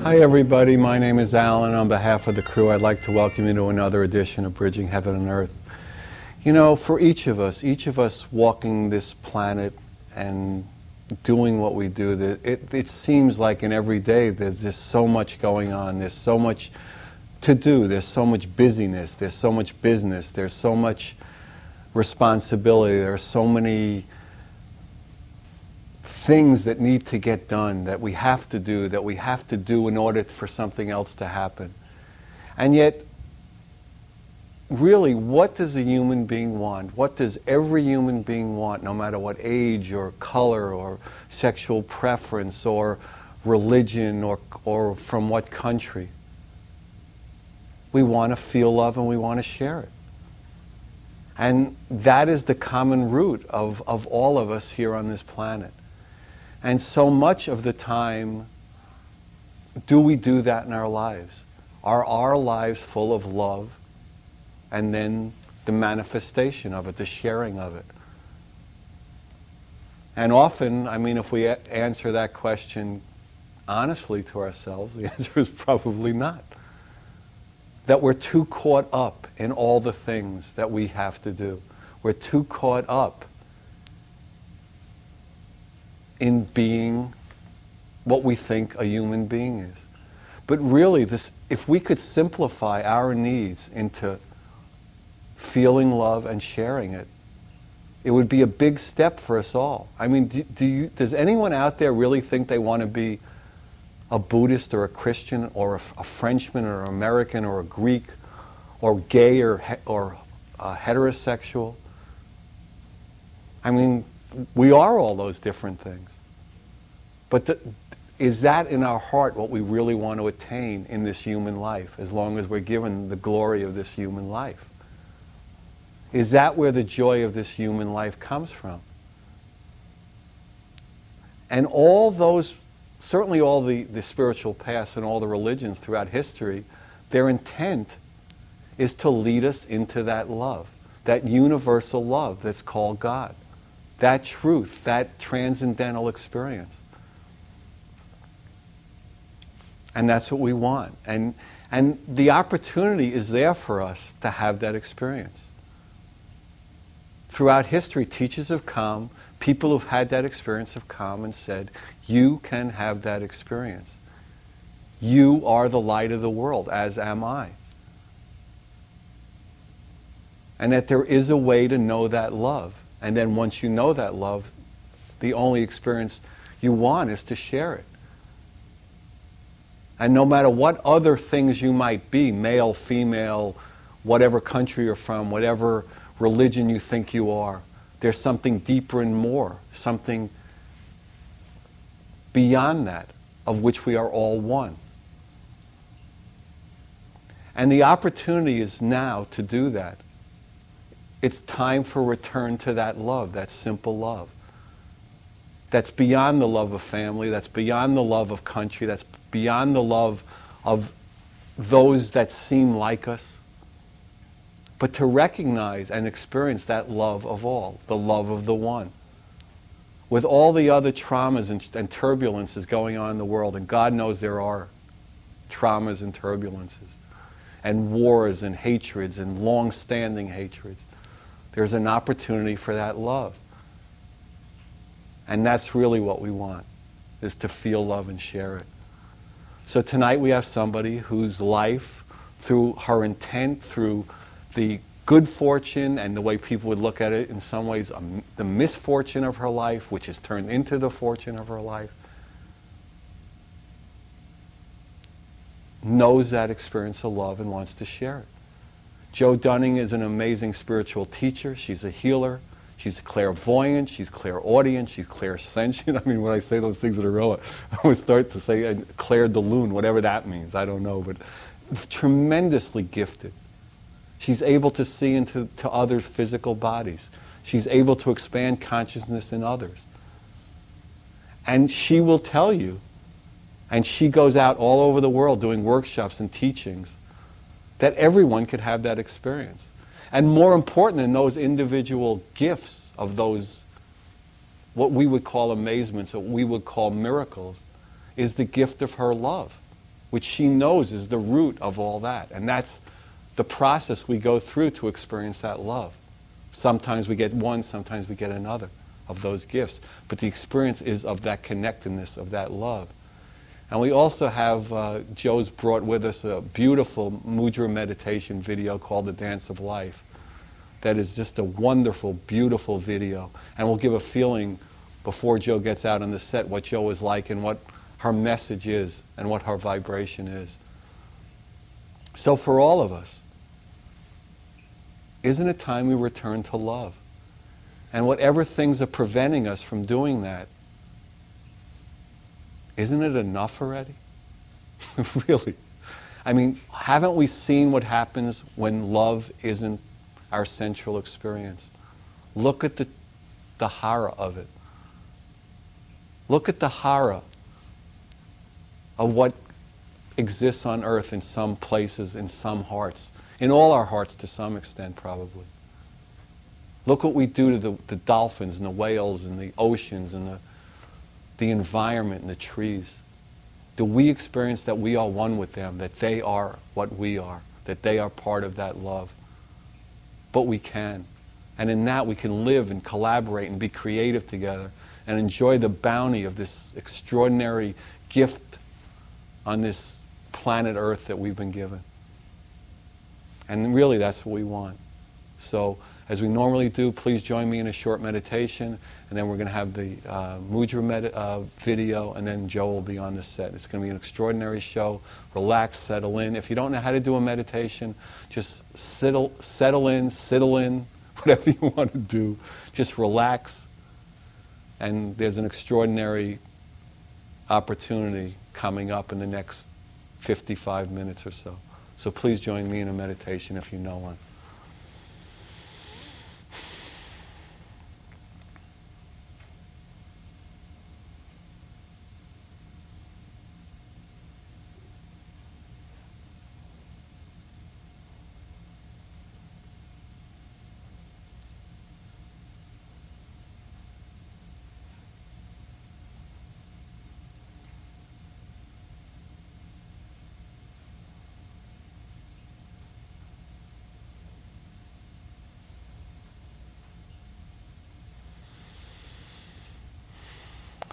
Hi everybody, my name is Alan. On behalf of the crew, I'd like to welcome you to another edition of Bridging Heaven and Earth. You know, for each of us walking this planet and doing what we do, it seems like in every day there's just so much going on, there's so much to do, there's so much busyness, there's so much business, there's so much responsibility, there are so many things that need to get done, that we have to do in order for something else to happen. And yet, really, what does a human being want? What does every human being want, no matter what age or color or sexual preference or religion or from what country? We want to feel love and we want to share it. And that is the common root of all of us here on this planet. And so much of the time, do we do that in our lives? Are our lives full of love? And then the manifestation of it, the sharing of it. And often, I mean, if we answer that question honestly to ourselves, the answer is probably not. That we're too caught up in all the things that we have to do. We're too caught up in being what we think a human being is. But really, if we could simplify our needs into feeling love and sharing it, it would be a big step for us all. I mean, does anyone out there really think they want to be a Buddhist or a Christian or a Frenchman or an American or a Greek or gay or heterosexual? I mean, we are all those different things. But is that in our heart what we really want to attain in this human life, as long as we're given the glory of this human life? Is that where the joy of this human life comes from? And all those, certainly all the spiritual paths and all the religions throughout history, their intent is to lead us into that love, that universal love that's called God, that truth, that transcendental experience. And that's what we want. And the opportunity is there for us to have that experience. Throughout history, teachers have come, people who've had that experience have come and said, you can have that experience. You are the light of the world, as am I. And that there is a way to know that love. And then once you know that love, the only experience you want is to share it. And no matter what other things you might be, male, female, whatever country you're from, whatever religion you think you are, there's something deeper and more, something beyond that, of which we are all one. And the opportunity is now to do that. It's time for return to that love, that simple love. That's beyond the love of family, that's beyond the love of country, that's beyond the love of those that seem like us. But to recognize and experience that love of all, the love of the one. With all the other traumas and turbulences going on in the world, and God knows there are traumas and turbulences, and wars and hatreds and long-standing hatreds, there's an opportunity for that love. And that's really what we want, is to feel love and share it. So tonight we have somebody whose life, through her intent, through the good fortune and the way people would look at it in some ways, the misfortune of her life, which has turned into the fortune of her life, knows that experience of love and wants to share it. Jo Dunning is an amazing spiritual teacher. She's a healer. She's clairvoyant, she's clairaudient, she's clairsentient. I mean, when I say those things that are real, I always start to say clair de lune, whatever that means. I don't know, but tremendously gifted. She's able to see into others' physical bodies. She's able to expand consciousness in others. And she will tell you, and she goes out all over the world doing workshops and teachings, that everyone could have that experience. And more important than those individual gifts of those, what we would call amazements, what we would call miracles, is the gift of her love. which she knows is the root of all that. And that's the process we go through to experience that love. Sometimes we get one, sometimes we get another of those gifts. But the experience is of that connectedness, of that love. And we also have, Joe's brought with us a beautiful Mudra meditation video called The Dance of Life. That is just a wonderful, beautiful video. And we'll give a feeling before Joe gets out on the set what Joe is like and what her message is and what her vibration is. So for all of us, isn't it time we return to love? And whatever things are preventing us from doing that, isn't it enough already? Really. I mean, haven't we seen what happens when love isn't our central experience? Look at the horror of it. Look at the horror of what exists on earth in some places, in some hearts. In all our hearts to some extent, probably. Look what we do to the dolphins and the whales and the oceans and the environment and the trees. Do we experience that we are one with them, that they are what we are, that they are part of that love? But we can. And in that we can live and collaborate and be creative together and enjoy the bounty of this extraordinary gift on this planet Earth that we've been given. And really that's what we want. So as we normally do, please join me in a short meditation, and then we're going to have the Mudra video, and then Joe will be on the set. It's going to be an extraordinary show. Relax, settle in. If you don't know how to do a meditation, just settle in, whatever you want to do. Just relax, and there's an extraordinary opportunity coming up in the next 55 minutes or so. So please join me in a meditation if you know one.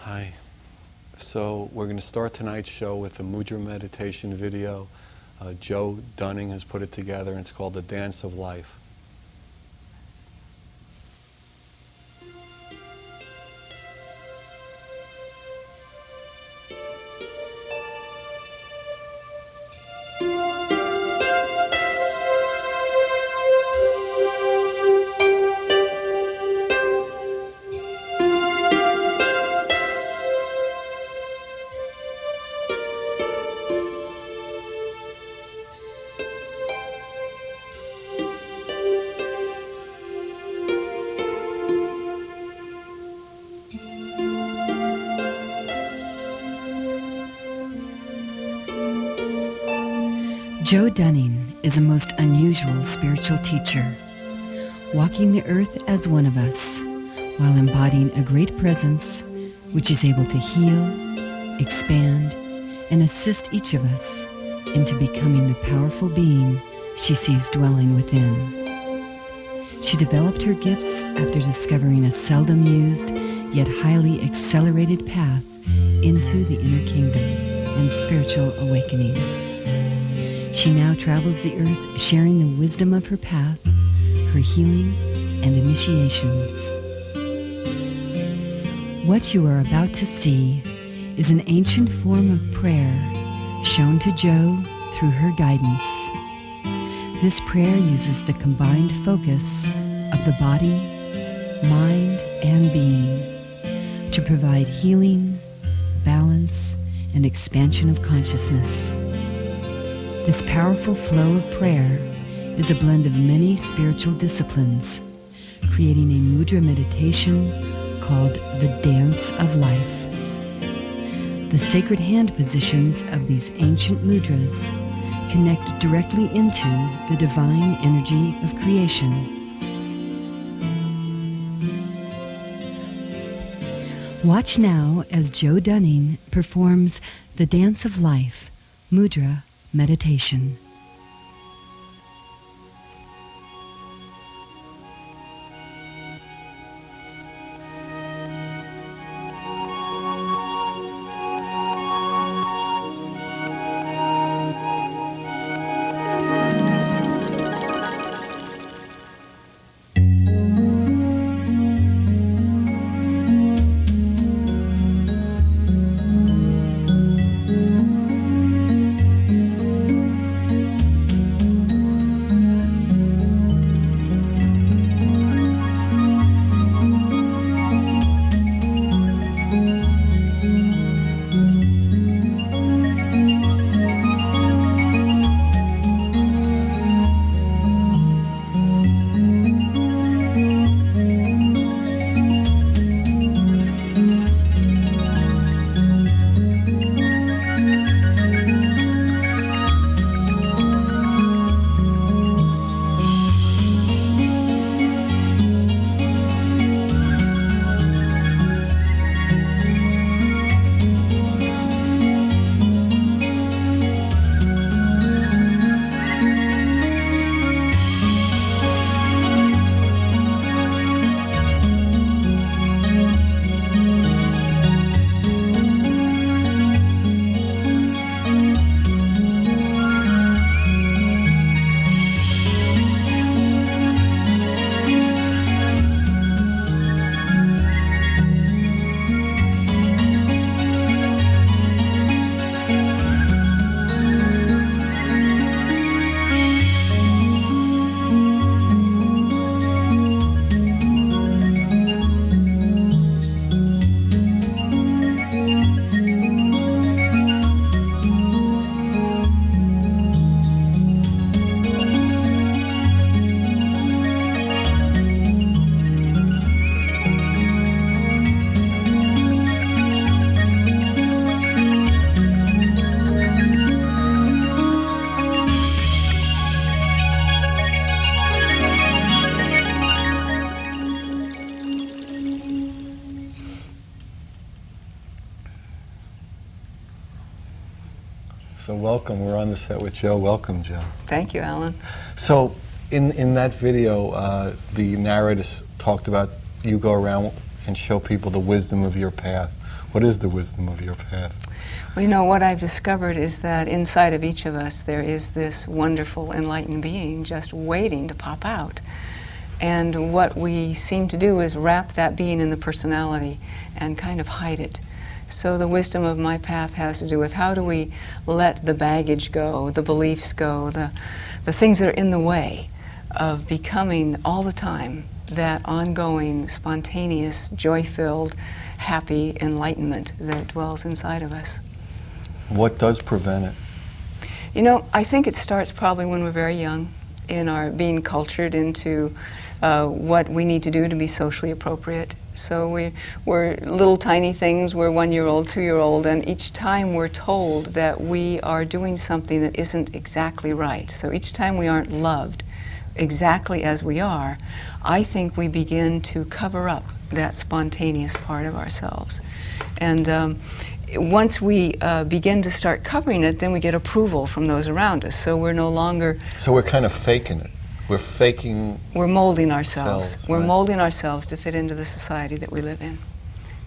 Hi. So we're going to start tonight's show with a Mudra meditation video. Joe Dunning has put it together, and it's called The Dance of Life. Joe Dunning is a most unusual spiritual teacher, walking the earth as one of us, while embodying a great presence which is able to heal, expand, and assist each of us into becoming the powerful being she sees dwelling within. She developed her gifts after discovering a seldom used yet highly accelerated path into the inner kingdom and spiritual awakening. She now travels the earth sharing the wisdom of her path, her healing, and initiations. What you are about to see is an ancient form of prayer shown to Joe through her guidance. This prayer uses the combined focus of the body, mind, and being to provide healing, balance, and expansion of consciousness. This powerful flow of prayer is a blend of many spiritual disciplines, creating a mudra meditation called the Dance of Life. The sacred hand positions of these ancient mudras connect directly into the divine energy of creation. Watch now as Joe Dunning performs the Dance of Life Mudra meditation. So welcome, we're on the set with Joe. Welcome, Joe. Thank you, Alan. So in that video, the narrator talked about you go around and show people the wisdom of your path. What is the wisdom of your path? Well, you know, what I've discovered is that inside of each of us there is this wonderful enlightened being just waiting to pop out. And what we seem to do is wrap that being in the personality and kind of hide it. So the wisdom of my path has to do with how do we let the baggage go, the beliefs go, the things that are in the way of becoming all the time that ongoing, spontaneous, joy-filled, happy enlightenment that dwells inside of us. What does prevent it? You know, I think it starts probably when we're very young, in our being cultured into what we need to do to be socially appropriate. So we're little tiny things, we're 1-year-old, 2-year-old, and each time we're told that we are doing something that isn't exactly right. So each time we aren't loved exactly as we are, I think we begin to cover up that spontaneous part of ourselves. And once we begin to start covering it, then we get approval from those around us. So we're no longer... So we're kind of faking it. We're faking... We're molding ourselves. We're right? molding ourselves to fit into the society that we live in.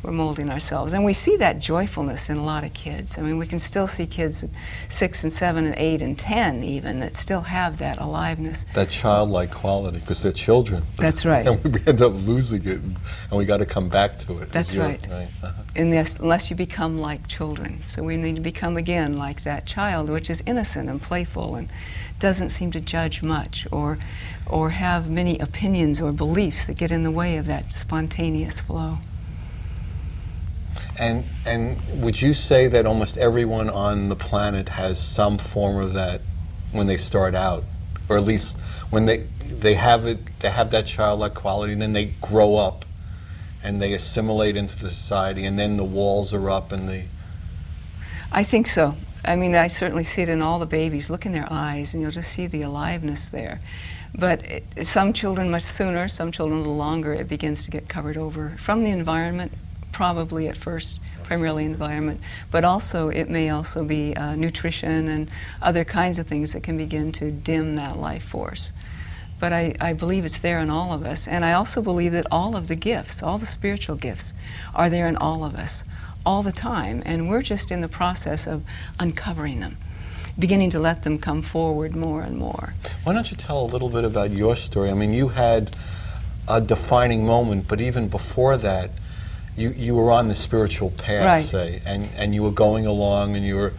We're molding ourselves. And we see that joyfulness in a lot of kids. I mean, we can still see kids at 6 and 7 and 8 and 10 even that still have that aliveness. That childlike quality, because they're children. That's right. And we end up losing it, and we got to come back to it. That's right. Unless you become like children. So we need to become again like that child, which is innocent and playful and doesn't seem to judge much or have many opinions or beliefs that get in the way of that spontaneous flow. And would you say that almost everyone on the planet has some form of that when they start out, or at least when they have it, they have that childlike quality, and then they grow up and they assimilate into the society, and then the walls are up and they... I think so. I mean, I certainly see it in all the babies. Look in their eyes and you'll just see the aliveness there. But some children much sooner, some children a little longer, it begins to get covered over from the environment, probably at first primarily environment, but also it may also be nutrition and other kinds of things that can begin to dim that life force. But I believe it's there in all of us, and I also believe that all of the gifts, all the spiritual gifts, are there in all of us, all the time, and we're just in the process of uncovering them, beginning to let them come forward more and more. Why don't you tell a little bit about your story? I mean, you had a defining moment, but even before that, you were on the spiritual path, right, say, and you were going along, and you were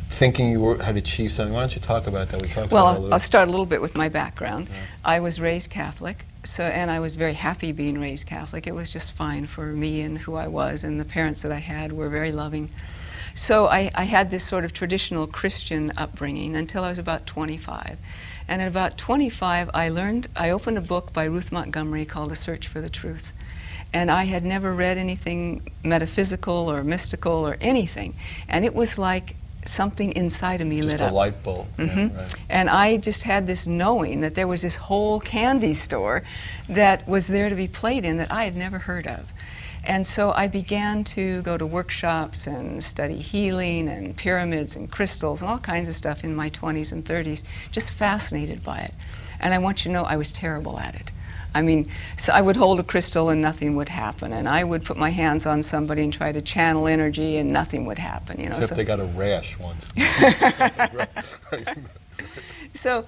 thinking you had achieved something. Why don't you talk about that? Well, I'll start a little bit with my background. Yeah. I was raised Catholic, and I was very happy being raised Catholic. It was just fine for me and who I was, and the parents that I had were very loving. So I had this sort of traditional Christian upbringing until I was about 25. And at about 25, I opened a book by Ruth Montgomery called A Search for the Truth. And I had never read anything metaphysical or mystical or anything. And it was like something inside of me lit up. Just a light bulb. Mm-hmm. Yeah, right. And I just had this knowing that there was this whole candy store that was there to be played in that I had never heard of. And so I began to go to workshops and study healing and pyramids and crystals and all kinds of stuff in my 20s and 30s, just fascinated by it. And I want you to know I was terrible at it. I mean, so I would hold a crystal and nothing would happen, and I would put my hands on somebody and try to channel energy and nothing would happen, you know. Except they got a rash once. So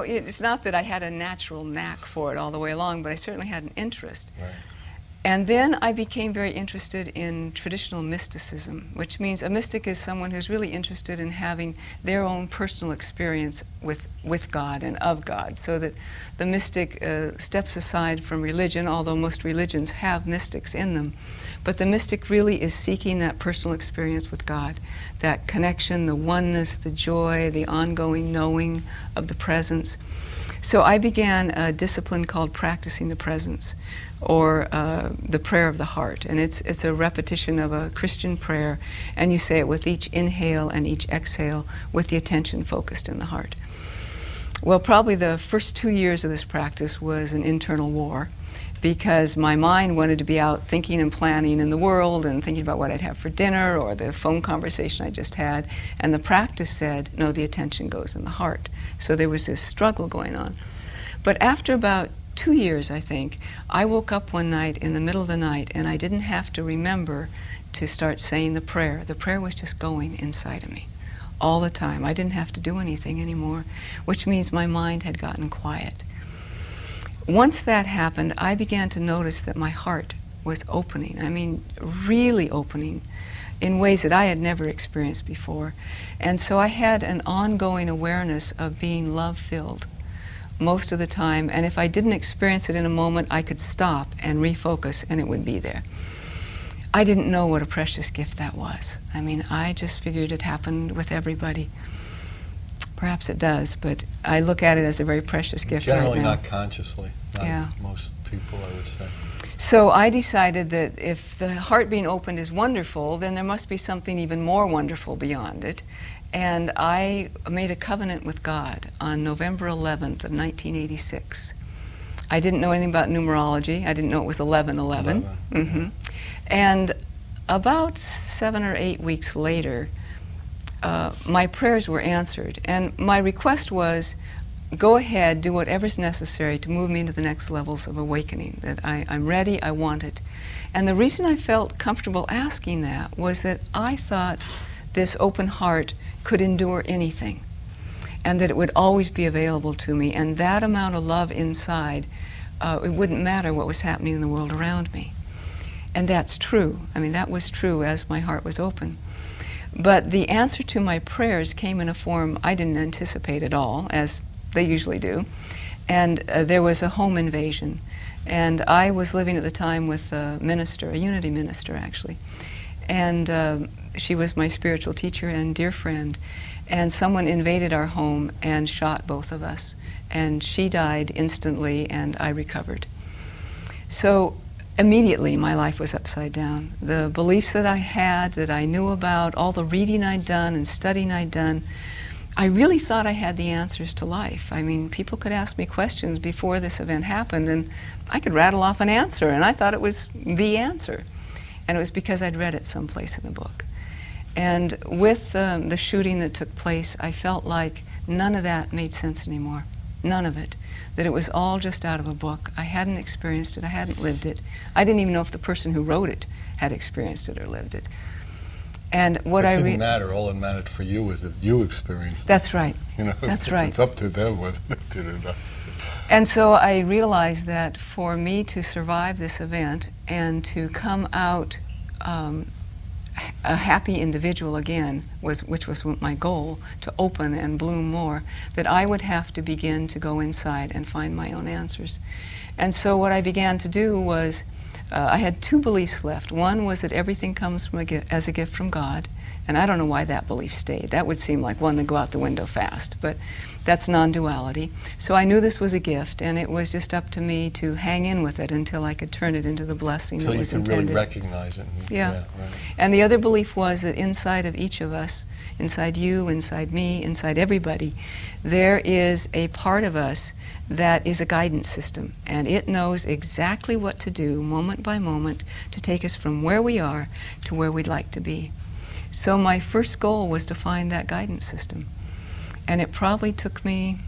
it's not that I had a natural knack for it all the way along, but I certainly had an interest. Right. And then I became very interested in traditional mysticism, which means a mystic is someone who's really interested in having their own personal experience with God and of God, so that the mystic steps aside from religion, although most religions have mystics in them. But the mystic really is seeking that personal experience with God, that connection, the oneness, the joy, the ongoing knowing of the presence. So I began a discipline called Practicing the Presence, or the prayer of the heart. And it's a repetition of a Christian prayer, and you say it with each inhale and each exhale with the attention focused in the heart. Well, probably the first 2 years of this practice was an internal war, because my mind wanted to be out thinking and planning in the world and thinking about what I'd have for dinner or the phone conversation I just had, and the practice said, no, the attention goes in the heart. So there was this struggle going on. But after about 2 years, I think, I woke up one night in the middle of the night and I didn't have to remember to start saying the prayer. The prayer was just going inside of me all the time. I didn't have to do anything anymore, which means my mind had gotten quiet. Once that happened, I began to notice that my heart was opening. I mean, really opening in ways that I had never experienced before. And so I had an ongoing awareness of being love-filled most of the time, and if I didn't experience it in a moment, I could stop and refocus and it would be there. I didn't know what a precious gift that was. I mean, I just figured it happened with everybody. Perhaps it does, but I look at it as a very precious gift right now. Generally not consciously, not yeah. Most people, I would say. So I decided that if the heart being opened is wonderful, then there must be something even more wonderful beyond it. And I made a covenant with God on November 11th of 1986. I didn't know anything about numerology. I didn't know it was 11/11. Mm-hmm. And about 7 or 8 weeks later, my prayers were answered. And my request was, go ahead, do whatever's necessary to move me into the next levels of awakening, that I'm ready, I want it. And the reason I felt comfortable asking that was that I thought this open heart could endure anything, and that it would always be available to me, and that amount of love inside, it wouldn't matter what was happening in the world around me. And that's true. I mean, that was true as my heart was open. But the answer to my prayers came in a form I didn't anticipate at all, as they usually do. And there was a home invasion. And I was living at the time with a minister, a unity minister actually. And she was my spiritual teacher and dear friend. And someone invaded our home and shot both of us. And she died instantly and I recovered. So immediately my life was upside down. The beliefs that I had, that I knew about, all the reading I'd done and studying I'd done, I really thought I had the answers to life. I mean, people could ask me questions before this event happened and I could rattle off an answer, and I thought it was the answer. And it was because I'd read it someplace in a book. And with the shooting that took place, I felt like none of that made sense anymore. None of it. That it was all just out of a book. I hadn't experienced it. I hadn't lived it. I didn't even know if the person who wrote it had experienced it or lived it. And what it didn't matter. All that mattered for you was that you experienced it. That's right. You know, that's right. It's up to them whether they did or not. And so I realized that for me to survive this event and to come out a happy individual again, which was my goal, to open and bloom more, that I would have to begin to go inside and find my own answers. And so what I began to do was, I had two beliefs left. One was that everything comes from as a gift from God, and I don't know why that belief stayed. That would seem like one that go out the window fast, but that's non-duality. So I knew this was a gift, and it was just up to me to hang in with it until I could turn it into the blessing that was intended. Until you could really recognize it. Yeah. Right. And the other belief was that inside of each of us, inside you, inside me, inside everybody, there is a part of us that is a guidance system, and it knows exactly what to do moment by moment to take us from where we are to where we'd like to be. So my first goal was to find that guidance system. And it probably took me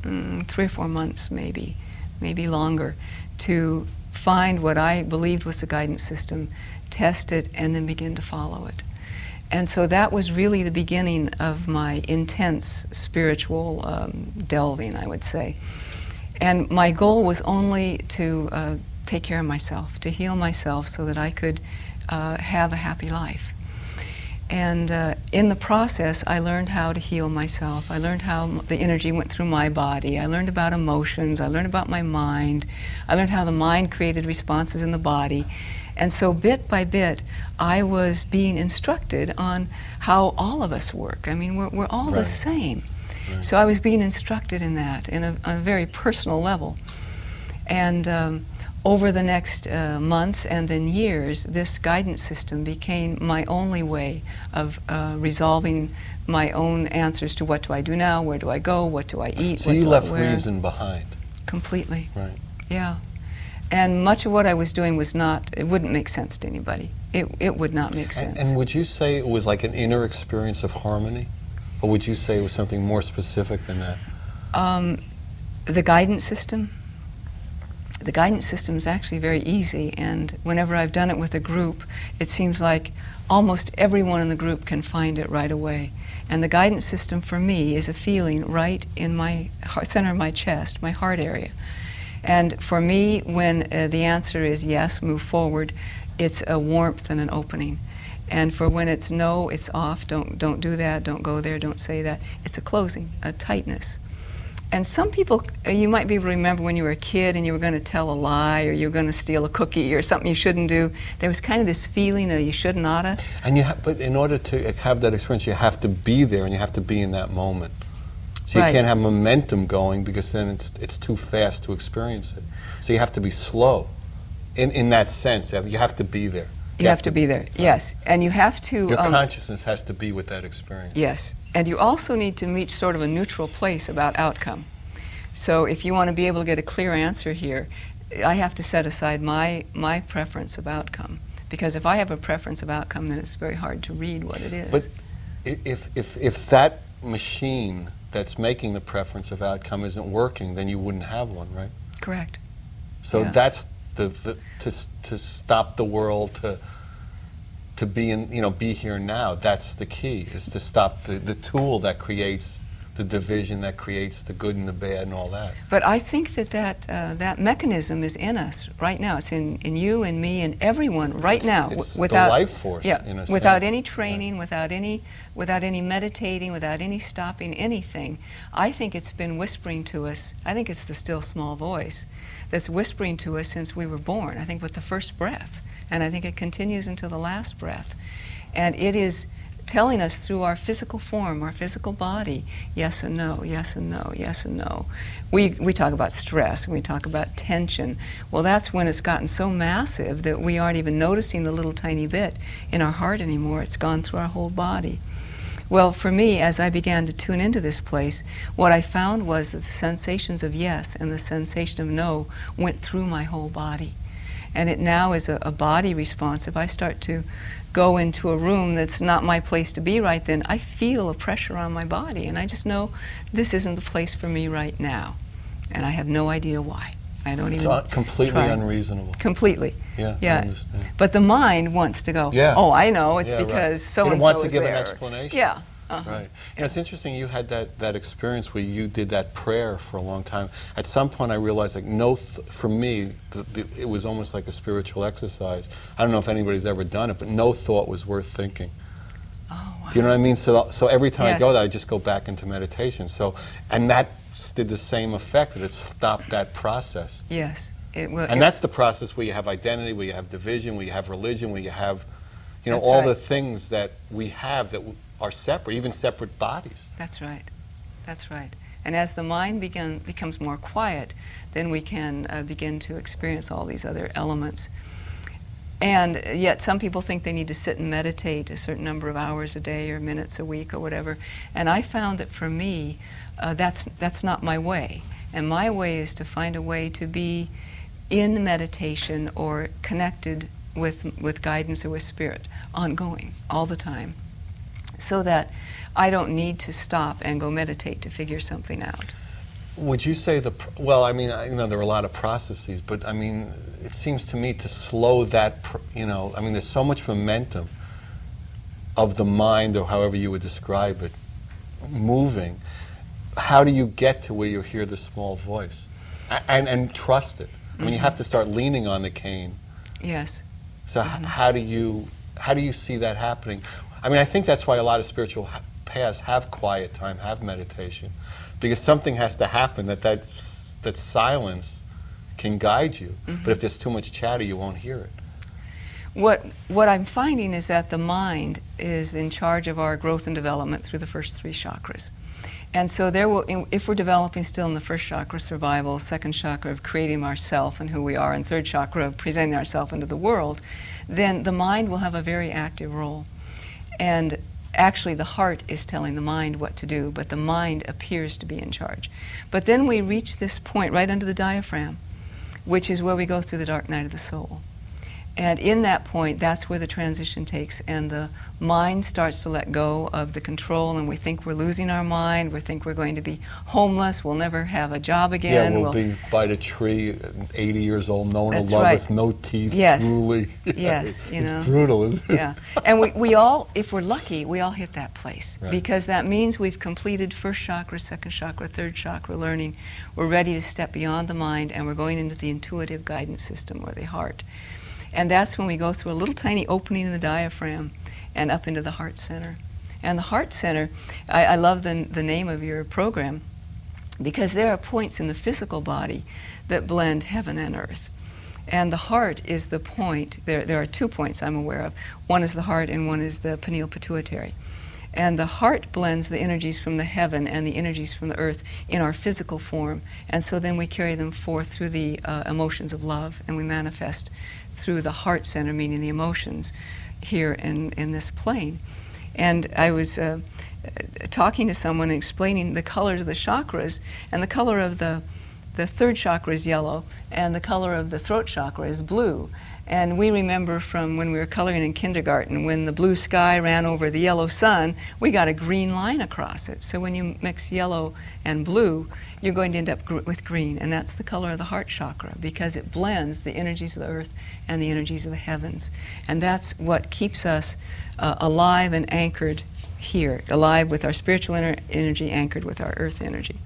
3 or 4 months, maybe longer, to find what I believed was the guidance system, test it, and then begin to follow it. And so that was really the beginning of my intense spiritual delving, I would say. And my goal was only to take care of myself, to heal myself so that I could have a happy life. And in the process, I learned how to heal myself. I learned how the energy went through my body. I learned about emotions. I learned about my mind. I learned how the mind created responses in the body. And so bit by bit, I was being instructed on how all of us work. I mean, we're all the same. Right. So I was being instructed in that on a very personal level. And over the next months and then years, this guidance system became my only way of resolving my own answers to what do I do now, where do I go, what do I eat, so what you do left I wear. reason behind. Completely. Right. Yeah. And much of what I was doing was not, it wouldn't make sense to anybody. It would not make sense. And would you say it was like an inner experience of harmony? Or would you say it was something more specific than that? The guidance system? The guidance system is actually very easy, and whenever I've done it with a group, it seems like almost everyone in the group can find it right away. And the guidance system for me is a feeling right in my center of my chest, my heart area. And for me, when the answer is yes, move forward, it's a warmth and an opening. And for when it's no, it's off, don't do that, don't go there, don't say that, it's a closing, a tightness. And some people, you might be able to remember when you were a kid and you were going to tell a lie or you were going to steal a cookie or something you shouldn't do. There was kind of this feeling that you should and oughta. And but in order to have that experience, you have to be there and you have to be in that moment. So you can't have momentum going because then it's too fast to experience it. So you have to be slow in that sense. You have to be there. You have to be there, yes. And you have to... Your consciousness has to be with that experience. Yes. And you also need to reach sort of a neutral place about outcome. So if you want to be able to get a clear answer here, I have to set aside my preference of outcome. Because if I have a preference of outcome, then it's very hard to read what it is. But if that machine that's making the preference of outcome isn't working, then you wouldn't have one, right? Correct. So that's to stop the world, to be in, be here now. That's the key, is to stop the tool that creates the division, that creates the good and the bad and all that. But I think that mechanism is in us right now. It's in you and me and everyone right now. It's without the life force, in a without sense. any training, without any meditating, without any stopping anything. I think it's been whispering to us. I think it's the still small voice that's whispering to us since we were born. I think with the first breath. And I think it continues until the last breath. And it is telling us through our physical form, our physical body, yes and no, yes and no, yes and no. We talk about stress, and we talk about tension. Well, that's when it's gotten so massive that we aren't even noticing the little tiny bit in our heart anymore. It's gone through our whole body. Well, for me, as I began to tune into this place, what I found was that the sensations of yes and the sensation of no went through my whole body. And it now is a body response. If I start to go into a room that's not my place to be right then, I feel a pressure on my body, and I just know this isn't the place for me right now. And I have no idea why. I don't even It's completely try. Unreasonable. Completely. Yeah, Yeah. I understand. But the mind wants to go, Yeah. oh, I know, it's Yeah, right. because It so-and-so wants to is give there. an explanation. Yeah. Right. You know, it's interesting you had that experience where you did that prayer for a long time. At some point I realized, like, for me, it was almost like a spiritual exercise. I don't know if anybody's ever done it, but no thought was worth thinking. Oh, wow. Do you know what I mean? So every time I go Yes. there, I just go back into meditation. And that did the same effect, that it stopped that process. Yes. It will. And that's the process where you have identity, where you have division, where you have religion, where you have, That's all right. the things that we have that are separate, even separate bodies. That's right. That's right. And as the mind becomes more quiet, then we can begin to experience all these other elements. And yet some people think they need to sit and meditate a certain number of hours a day or minutes a week or whatever. And I found that for me, that's not my way. And my way is to find a way to be in meditation or connected with guidance or with spirit, ongoing, all the time, so that I don't need to stop and go meditate to figure something out. Would you say well, I mean, I know there are a lot of processes, but I mean, it seems to me to slow that, I mean, there's so much momentum of the mind, or however you would describe it, moving. How do you get to where you hear the small voice and trust it? I mean, you have to start leaning on the cane. Yes. So how do you see that happening? I mean, I think that's why a lot of spiritual paths have quiet time, have meditation, because something has to happen that silence can guide you. But if there's too much chatter, you won't hear it. What I'm finding is that the mind is in charge of our growth and development through the first three chakras. And so if we're developing still in the first chakra, survival, second chakra of creating ourself and who we are, and third chakra of presenting ourselves into the world, then the mind will have a very active role. And actually the heart is telling the mind what to do, but the mind appears to be in charge. But then we reach this point right under the diaphragm, which is where we go through the dark night of the soul. And in that point, that's where the transition takes, and the mind starts to let go of the control, and we think we're losing our mind, we think we're going to be homeless, we'll never have a job again. Yeah, we'll be by the tree, 80 years old, no one will That's love right. us, no teeth, Yes. truly. Yes, you know. It's brutal, isn't it? Yeah, and we all, if we're lucky, we all hit that place. Right. Because that means we've completed first chakra, second chakra, third chakra learning. We're ready to step beyond the mind, and we're going into the intuitive guidance system, or the heart. And that's when we go through a little tiny opening in the diaphragm and up into the heart center. And the heart center, I love the name of your program, because there are points in the physical body that blend heaven and earth. And the heart is the point. There are 2 points I'm aware of. One is the heart and one is the pineal pituitary. And the heart blends the energies from the heaven and the energies from the earth in our physical form. And so then we carry them forth through the emotions of love, and we manifest through the heart center, meaning the emotions, here in this plane. And I was talking to someone and explaining the colors of the chakras, and the color of the third chakra is yellow, and the color of the throat chakra is blue. And we remember from when we were coloring in kindergarten, when the blue sky ran over the yellow sun, we got a green line across it. So when you mix yellow and blue, you're going to end up with green, and that's the color of the heart chakra, because it blends the energies of the earth and the energies of the heavens. And that's what keeps us alive and anchored here, alive with our spiritual energy anchored with our earth energy.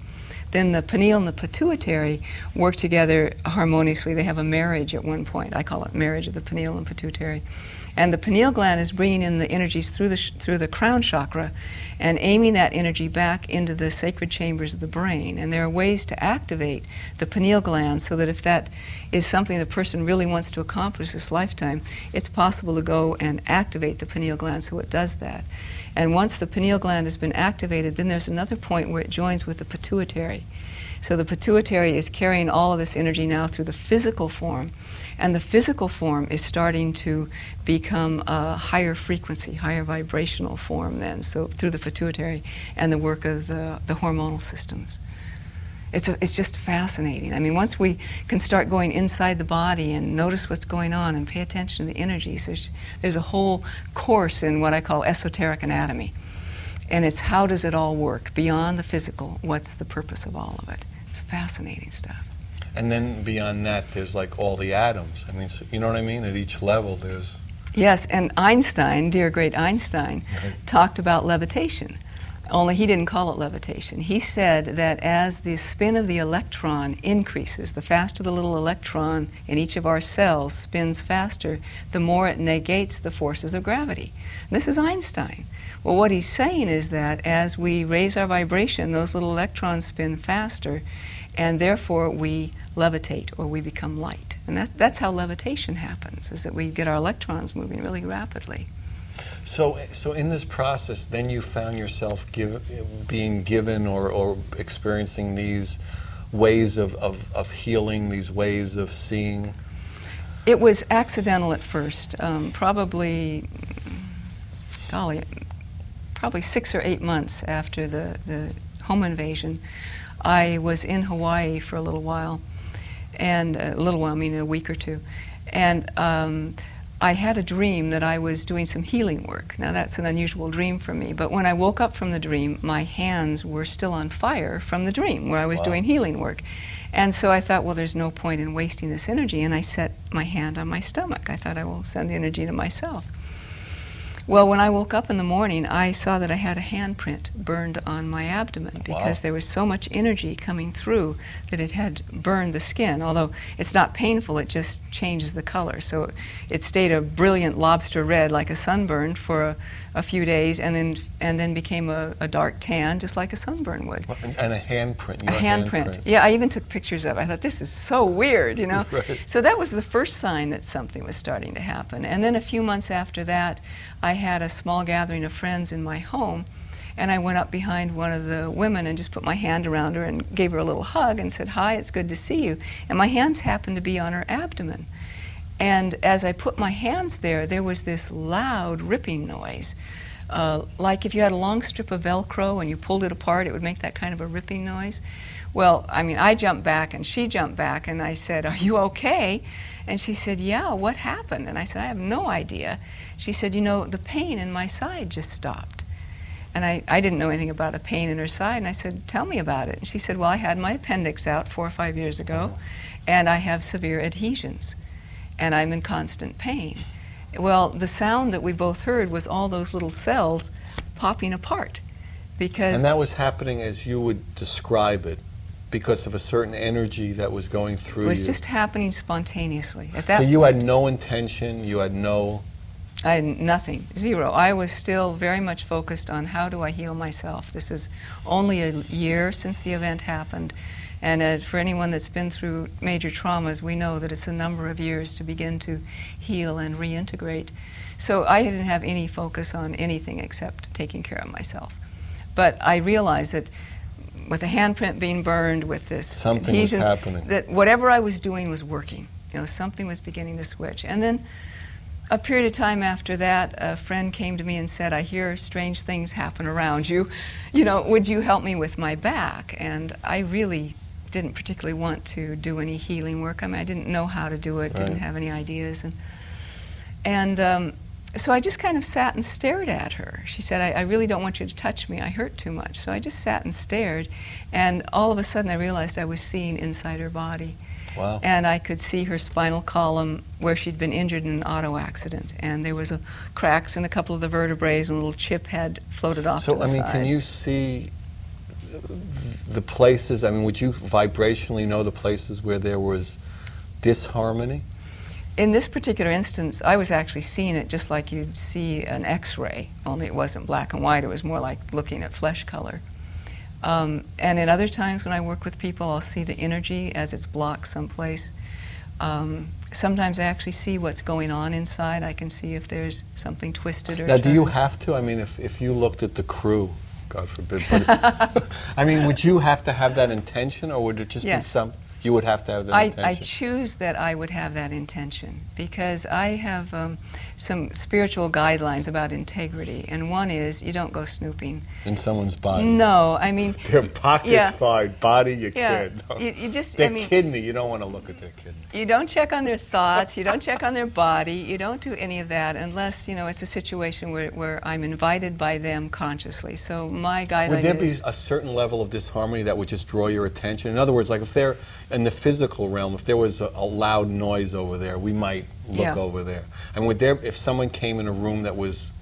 Then the pineal and the pituitary work together harmoniously. They have a marriage at one point. I call it marriage of the pineal and pituitary. And the pineal gland is bringing in the energies through the crown chakra and aiming that energy back into the sacred chambers of the brain. And there are ways to activate the pineal gland so that if that is something the person really wants to accomplish this lifetime, it's possible to go and activate the pineal gland so it does that. And once the pineal gland has been activated, then there's another point where it joins with the pituitary. So the pituitary is carrying all of this energy now through the physical form, and the physical form is starting to become a higher frequency, higher vibrational form then, so through the pituitary and the work of the hormonal systems. It's just fascinating. I mean, once we can start going inside the body and notice what's going on and pay attention to the energies, there's a whole course in what I call esoteric anatomy. And it's how does it all work beyond the physical? What's the purpose of all of it? It's fascinating stuff. And then beyond that, there's like all the atoms. I mean, so, you know what I mean? At each level, there's... Yes, and Einstein, dear great Einstein, talked about levitation. Only he didn't call it levitation. He said that as the spin of the electron increases, the faster the little electron in each of our cells spins faster, the more it negates the forces of gravity. And this is Einstein. Well, what he's saying is that as we raise our vibration, those little electrons spin faster, and therefore we levitate, or we become light. And that's how levitation happens, is that we get our electrons moving really rapidly. So in this process, then you found yourself being given or experiencing these ways of healing, these ways of seeing? It was accidental at first. Probably 6 or 8 months after the home invasion, I was in Hawaii for a little while, and I mean a week or two, and I had a dream that I was doing some healing work. Now that's an unusual dream for me, but when I woke up from the dream, my hands were still on fire from the dream where I was doing healing work. And so I thought, well, there's no point in wasting this energy, and I set my hand on my stomach. I thought I will send the energy to myself. Well, when I woke up in the morning, I saw that I had a handprint burned on my abdomen because there was so much energy coming through that it had burned the skin. Although it's not painful, it just changes the color. So it stayed a brilliant lobster red, like a sunburn, for a few days, and then became a dark tan, just like a sunburn would. And a handprint. A handprint. Yeah, I even took pictures of it. I thought, this is so weird, you know. Right. So that was the first sign that something was starting to happen. And then a few months after that, I had a small gathering of friends in my home, and I went up behind one of the women and just put my hand around her and gave her a little hug and said, "Hi, it's good to see you." And my hands happened to be on her abdomen. And as I put my hands there, there was this loud ripping noise. Like if you had a long strip of Velcro and you pulled it apart, it would make that kind of a ripping noise. Well, I mean, I jumped back and she jumped back, and I said, "Are you okay?" And she said, "Yeah, what happened?" And I said, "I have no idea." She said, "You know, the pain in my side just stopped." And I didn't know anything about a pain in her side, and I said, "Tell me about it." And she said, "Well, I had my appendix out 4 or 5 years ago, and I have severe adhesions, and I'm in constant pain." Well, the sound that we both heard was all those little cells popping apart. And that was happening as you would describe it, because of a certain energy that was going through you. It was just happening spontaneously. At that so you had no intention, you had no... I had nothing, zero. I was still very much focused on how do I heal myself. This is only a year since the event happened, and for anyone that's been through major traumas, we know that it's a number of years to begin to heal and reintegrate. So I didn't have any focus on anything except taking care of myself. But I realized that with the handprint being burned, with this something was happening, that whatever I was doing was working. You know, something was beginning to switch. And then a period of time after that, a friend came to me and said, "I hear strange things happen around you. You know, would you help me with my back?" And I really didn't particularly want to do any healing work. I mean, I didn't know how to do it, didn't have any ideas. And so I just kind of sat and stared at her. She said, I really don't want you to touch me. I hurt too much." So I just sat and stared, and all of a sudden I realized I was seeing inside her body. Wow. And I could see her spinal column where she'd been injured in an auto accident, and there was cracks in a couple of the vertebrae, and a little chip had floated off to the side. So, I mean, can you see the places, I mean, would you vibrationally know the places where there was disharmony? In this particular instance, I was actually seeing it just like you'd see an X-ray, only it wasn't black and white. It was more like looking at flesh color. And in other times when I work with people, I'll see the energy as it's blocked someplace. Sometimes I actually see what's going on inside. I can see if there's something twisted or Now, do you turned. have to? I mean, if you looked at the crew, God forbid, but I mean, would you have to have that intention, or would it just be Yes. some... you would have to have that intention? I choose that I would have that intention because I have some spiritual guidelines about integrity, and one is you don't go snooping. In someone's body? No, I mean... Their pocket's fine, body you yeah. can't. No. You just, their I mean, kidney, you don't want to look at their kidney. You don't check on their thoughts, you don't check on their body, you don't do any of that unless, you know, it's a situation where I'm invited by them consciously. So my guideline Would there be a certain level of disharmony that would just draw your attention? In other words, like if they're in the physical realm, if there was a loud noise over there, we might look over there. And would there, if someone came in a room that was,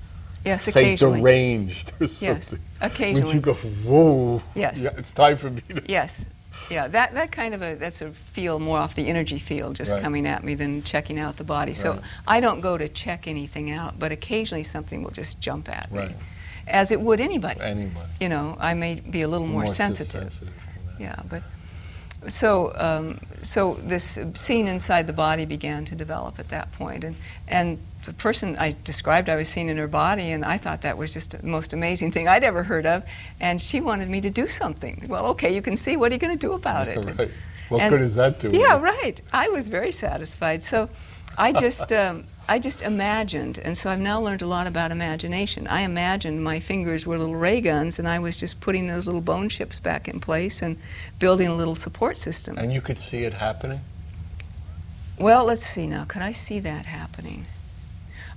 say, deranged or something, yes, occasionally. would you go, whoa, yes, yeah, it's time for me to... Yes, yeah, that kind of that's a feel more off the energy field just coming at me than checking out the body. So I don't go to check anything out, but occasionally something will just jump at me, as it would anybody. Anybody. You know, I may be a little more sensitive. To that. Yeah, but so this scene inside the body began to develop at that point, and the person I described, I was seeing in her body, and I thought that was just the most amazing thing I'd ever heard of, and she wanted me to do something. Well, okay, you can see, what are you going to do about it? Right. What good is that doing? Yeah, right. I was very satisfied. So I just imagined, and so I've now learned a lot about imagination. I imagined my fingers were little ray guns, and I was just putting those little bone chips back in place and building a little support system. And you could see it happening? Well, let's see now. Could I see that happening?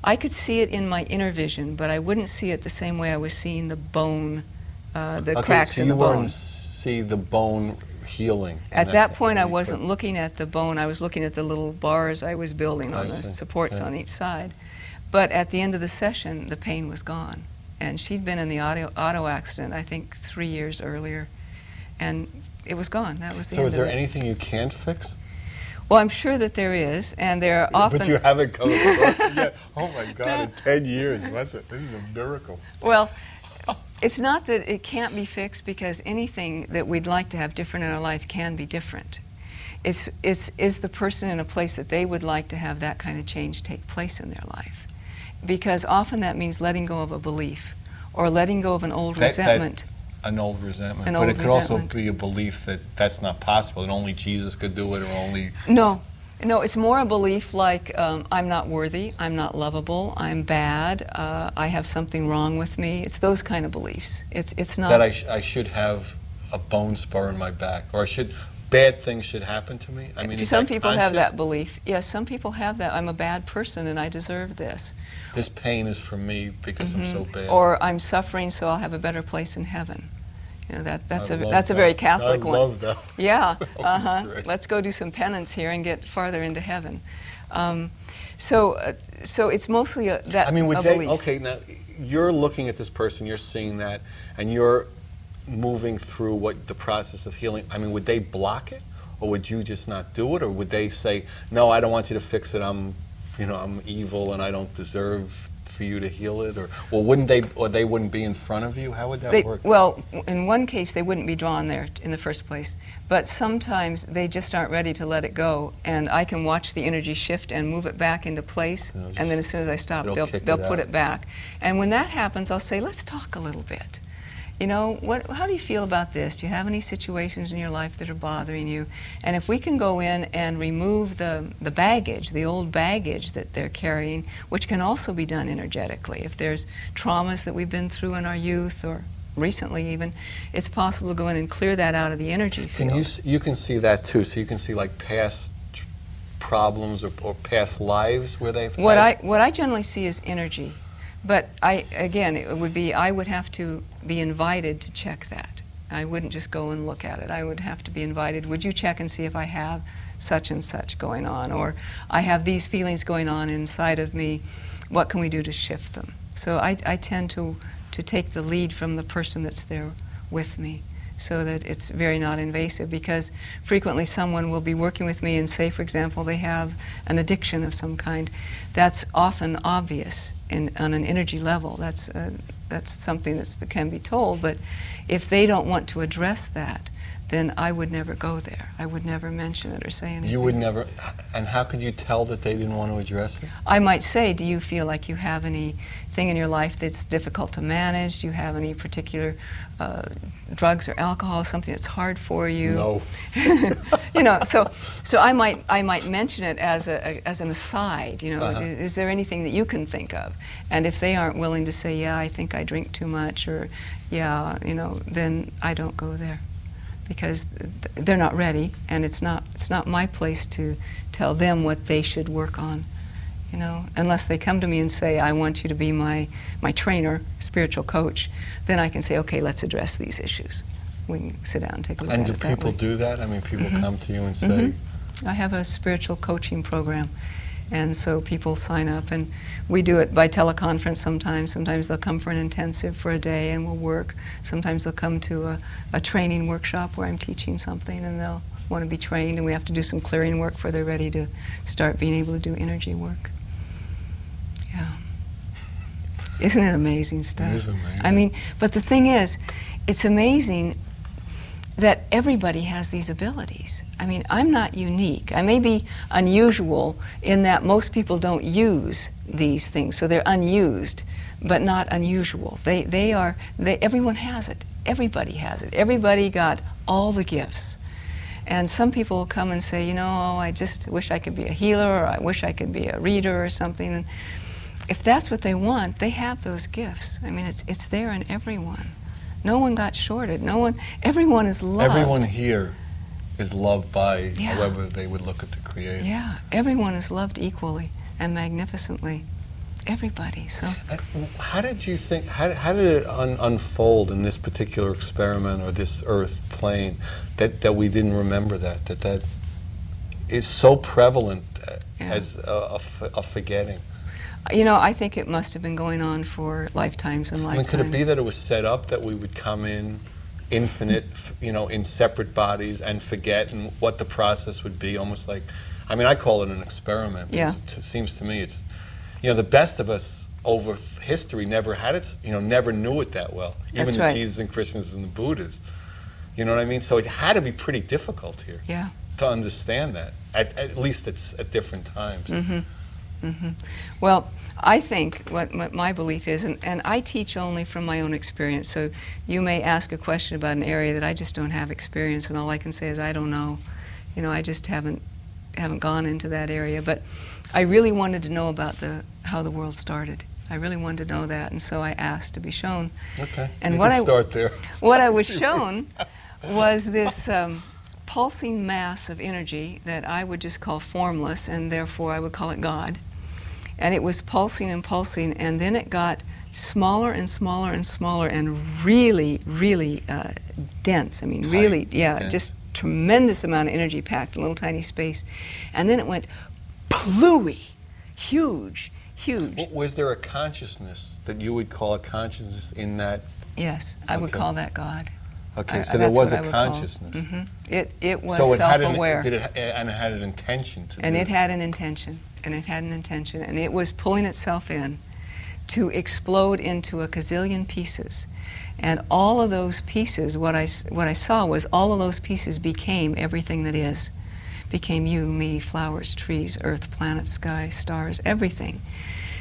I could see it in my inner vision, but I wouldn't see it the same way I was seeing the bone, the cracks in the bone. So you wouldn't see the bone healing? At that point, I wasn't looking at the bone. I was looking at the little bars I was building on the supports on each side. But at the end of the session, the pain was gone. And she'd been in the auto accident, I think, 3 years earlier. And it was gone. That was the end of it. So is there anything you can't fix? Well, I'm sure that there is, and there are often... But you haven't come across it yet? Oh my God, in 10 years, this is a miracle. Well, it's not that it can't be fixed, because anything that we'd like to have different in our life can be different. Is the person in a place that they would like to have that kind of change take place in their life? Because often that means letting go of a belief, or letting go of an old resentment. An old resentment. But it could also be a belief that that's not possible, that only Jesus could do it, or only... No, it's more a belief like, I'm not worthy, I'm not lovable, I'm bad, I have something wrong with me. It's those kind of beliefs. It's not... That I should have a bone spur in my back, or bad things should happen to me? I mean, some people have that belief. Yes, some people have that. I'm a bad person and I deserve this. This pain is for me because I'm so bad. Or I'm suffering so I'll have a better place in heaven. You know, that's a very Catholic one. I love that. Yeah, let's go do some penance here and get farther into heaven. So it's mostly that. I mean, would they? Okay, now you're looking at this person, you're seeing that, and you're moving through what the process of healing. I mean, would they block it, or would you just not do it, or would they say, "No, I don't want you to fix it. I'm evil and I don't deserve for you to heal it," or wouldn't they, or they wouldn't be in front of you? How would that work? Well, in one case, they wouldn't be drawn there in the first place, but sometimes they just aren't ready to let it go, and I can watch the energy shift and move it back into place, and then as soon as I stop, they'll put it back. And when that happens, I'll say, let's talk a little bit. You know, how do you feel about this? Do you have any situations in your life that are bothering you? And if we can go in and remove the baggage, the old baggage that they're carrying, which can also be done energetically. If there's traumas that we've been through in our youth or recently even, it's possible to go in and clear that out of the energy field. You can see that too, so you can see like past problems or past lives where they've what I generally see is energy. But I would have to be invited to check that. I wouldn't just go and look at it. I would have to be invited. Would you check and see if I have such and such going on? Or I have these feelings going on inside of me. What can we do to shift them? So I tend to take the lead from the person that's there with me, so that it's very not invasive, because frequently someone will be working with me and say, for example, they have an addiction of some kind. That's often obvious on an energy level. That's something that can be told, but if they don't want to address that, then I would never go there. I would never mention it or say anything. You would never, and how could you tell that they didn't want to address it? I might say, do you feel like you have anything in your life that's difficult to manage? Do you have any particular drugs or alcohol, something that's hard for you? No. You know, so I might mention it as an aside, you know, is there anything that you can think of? And if they aren't willing to say, yeah, I think I drink too much, or yeah, you know, then I don't go there. Because they're not ready, and it's not my place to tell them what they should work on, you know. Unless they come to me and say, I want you to be my trainer, spiritual coach, then I can say, okay, let's address these issues. We can sit down and take a look at it that way. And do people do that? I mean, people come to you and say... I have a spiritual coaching program, and so people sign up, and we do it by teleconference sometimes. Sometimes they'll come for an intensive for a day and we'll work. Sometimes they'll come to a training workshop where I'm teaching something and they'll want to be trained, and we have to do some clearing work before they're ready to start being able to do energy work. Yeah. Isn't it amazing stuff? It is amazing. I mean, but the thing is, it's amazing that everybody has these abilities. I mean, I'm not unique. I may be unusual in that most people don't use these things, so they're unused, but not unusual. Everyone has it. Everybody has it. Everybody got all the gifts. And some people will come and say, you know, oh, I just wish I could be a healer, or I wish I could be a reader or something. And if that's what they want, they have those gifts. I mean, it's there in everyone. No one got shorted. Everyone is loved. Everyone here is loved by however they would look at the Creator. Yeah, everyone is loved equally and magnificently. Everybody. So, how did you think? How did it unfold in this particular experiment or this Earth plane that we didn't remember that is so prevalent as a forgetting? You know, I think it must have been going on for lifetimes and lifetimes. I mean, could it be that it was set up that we would come in infinite, you know, in separate bodies and forget, and what the process would be, almost like, I mean, I call it an experiment. Yeah. It seems to me it's, you know, the best of us over history never had it, you know, never knew it that well. Even That's the right. Jesus and Christians and the Buddhas. You know what I mean? So it had to be pretty difficult here to understand that, at least at different times. Well, I think what my belief is, and I teach only from my own experience, so you may ask a question about an area that I just don't have experience, and all I can say is I don't know. You know, I just haven't gone into that area. But I really wanted to know about how the world started. I really wanted to know that, and so I asked to be shown. Okay, and you can start there. What I was shown was this pulsing mass of energy that I would just call formless, and therefore I would call it God. And it was pulsing and pulsing, and then it got smaller and smaller and smaller, and really, really dense. I mean, Tight, really, dense. just tremendous amount of energy packed in a little tiny space. And then it went plooey, huge, huge. Was there a consciousness that you would call a consciousness in that? Yes, I would call that God. Okay, so there was a consciousness. It was so self-aware. And it had an intention to And do it had an intention. And it had an intention, and it was pulling itself in to explode into a gazillion pieces. And all of those pieces, what I saw was all of those pieces became everything that is. Became you, me, flowers, trees, earth, planets, sky, stars, everything.